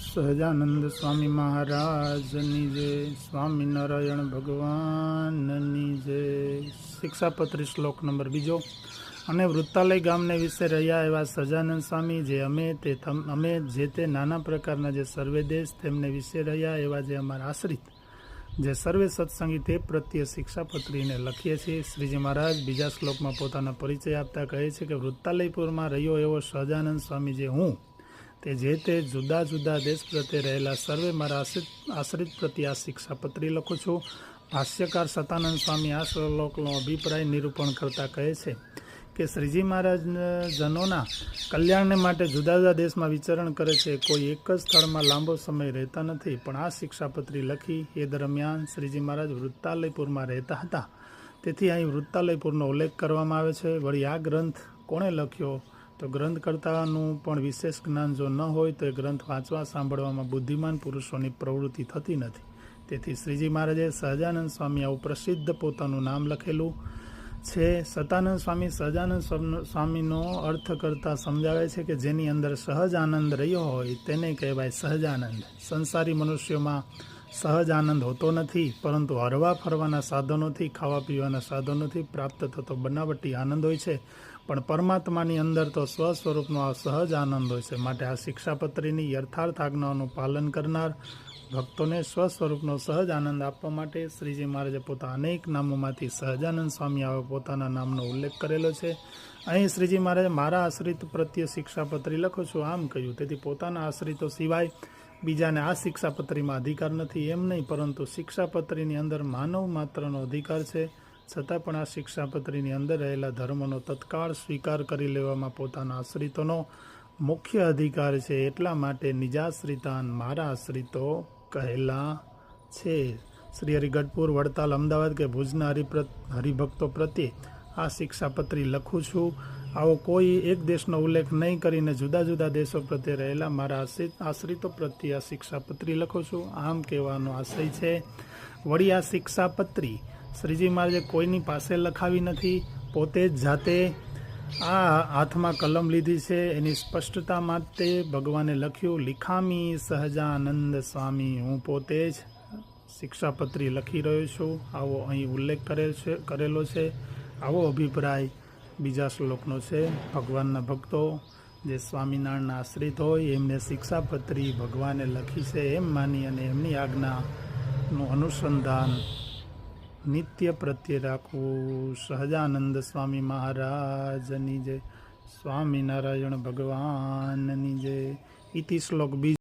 સહજાનંદ સ્વામી મહારાજની જય, સ્વામિનારાયણ ભગવાનની જય। શિક્ષાપત્રી શ્લોક નંબર 2। અને વૃત્તાલય ગામને વિશે રહ્યા એવા સહજાનંદ સ્વામી અમે જે તે નાના પ્રકારના જે સર્વે દેશ તેમને વિશે રહ્યા એવા જે અમારા આશ્રિત જે સર્વે સત્સંગી તે પ્રત્યે શિક્ષાપત્રીને લખીએ છીએ। શ્રીજી મહારાજ બીજા શ્લોકમાં પોતાનો પરિચય આપતા કહે છે કે વૃત્તાલયપુરમાં રહ્યો એવો સહજાનંદ સ્વામી જે હું તે જે તે જુદા જુદા દેશ પ્રત્યે રહેલા સર્વે મારા આશ્રિત પ્રત્યે આ શિક્ષાપત્રી લખું છું। ભાષ્યકાર સતાનંદ સ્વામી આ શ્લોકનો અભિપ્રાય નિરૂપણ કરતા કહે છે કે શ્રીજી મહારાજ જનોના કલ્યાણને માટે જુદા જુદા દેશમાં વિચરણ કરે છે, કોઈ એક જ સ્થળમાં લાંબો સમય રહેતા નથી। પણ આ શિક્ષાપત્રી લખી એ દરમિયાન શ્રીજી મહારાજ વૃત્તાલયપુરમાં રહેતા હતા, તેથી અહીં વૃત્તાલયપુરનો ઉલ્લેખ કરવામાં આવે છે। વળી આ ગ્રંથ કોણે લખ્યો તો ગ્રંથકર્તાનું પણ વિશેષ જ્ઞાન જો ન હોય તો એ ગ્રંથ વાંચવા સાંભળવામાં બુદ્ધિમાન પુરુષોની પ્રવૃત્તિ થતી નથી। તેથી શ્રીજી મહારાજે સહજાનંદ સ્વામી આવું પ્રસિદ્ધ પોતાનું નામ લખેલું છે। સતાનંદ સ્વામી સહજાનંદ સ્વામીનો અર્થ કરતા સમજાવે છે કે જેની અંદર સહજ આનંદ રહ્યો હોય તેને કહેવાય સહજાનંદ। સંસારી મનુષ્યોમાં સહજ આનંદ હોતો નથી, પરંતુ હરવા ફરવાના સાધનોથી, ખાવા પીવાના સાધનોથી પ્રાપ્ત થતો બનાવટી આનંદ હોય છે। પણ પરમાત્માની અંદર તો સ્વ સ્વરૂપનો આ સહજ આનંદ હોય છે। માટે આ શિક્ષાપત્રીની યથાર્થ આજ્ઞાઓનું પાલન કરનાર ભક્તોને સ્વ સ્વરૂપનો સહજ આનંદ આપવા માટે શ્રીજી મહારાજે પોતા અનેક નામોમાંથી સહજાનંદ સ્વામી આવે પોતાના નામનો ઉલ્લેખ કરેલો છે। અહીં શ્રીજી મહારાજે મારા આશ્રિત પ્રત્યે શિક્ષાપત્રી લખું છું આમ કહ્યું। તેથી પોતાના આશ્રિતો સિવાય બીજાને આ શિક્ષાપત્રીમાં અધિકાર નથી એમ નહીં, પરંતુ શિક્ષાપત્રીની અંદર માનવ માત્રનો અધિકાર છે। છતાં પણ આ શિક્ષાપત્રીની અંદર રહેલા ધર્મનો તત્કાળ સ્વીકાર કરી લેવામાં પોતાના આશ્રિતોનો મુખ્ય અધિકાર છે। એટલા માટે નિજાશ્રિતાન મારા આશ્રિતો કહેલા છે। શ્રી હરિગઢપુર, વડતાલ, અમદાવાદ કે ભુજના હરિભક્તો પ્રત્યે આ શિક્ષાપત્રી લખું છું। આવો કોઈ એક દેશનો ઉલ્લેખ નહીં કરીને જુદા જુદા દેશો પ્રત્યે રહેલા મારા આશ્રિતો પ્રત્યે આ શિક્ષાપત્રી લખું છું આમ કહેવાનો આશય છે। વળી આ શિક્ષાપત્રી શ્રીજી મહારાજે કોઈની પાસે લખાવી નથી, પોતે જ જાતે આ હાથમાં કલમ લીધી છે। એની સ્પષ્ટતા માટે ભગવાને લખ્યું લિખામી સહજાનંદ સ્વામી, હું પોતે જ શિક્ષાપત્રી લખી રહ્યો છું, આવો અહીં ઉલ્લેખ કરેલો છે। આવો અભિપ્રાય બીજા શ્લોકનો છે। ભગવાનના ભક્તો જે સ્વામિનારાયણના આશ્રિત હોય એમને શિક્ષાપત્રી ભગવાને લખી છે એમ માની અને એમની આજ્ઞાનું અનુસંધાન નિત્ય પ્રત્યે રાખવું। સહજાનંદ સ્વામી મહારાજની જય, સ્વામિનારાયણ ભગવાનની જય। ઇતિ શ્લોક 2।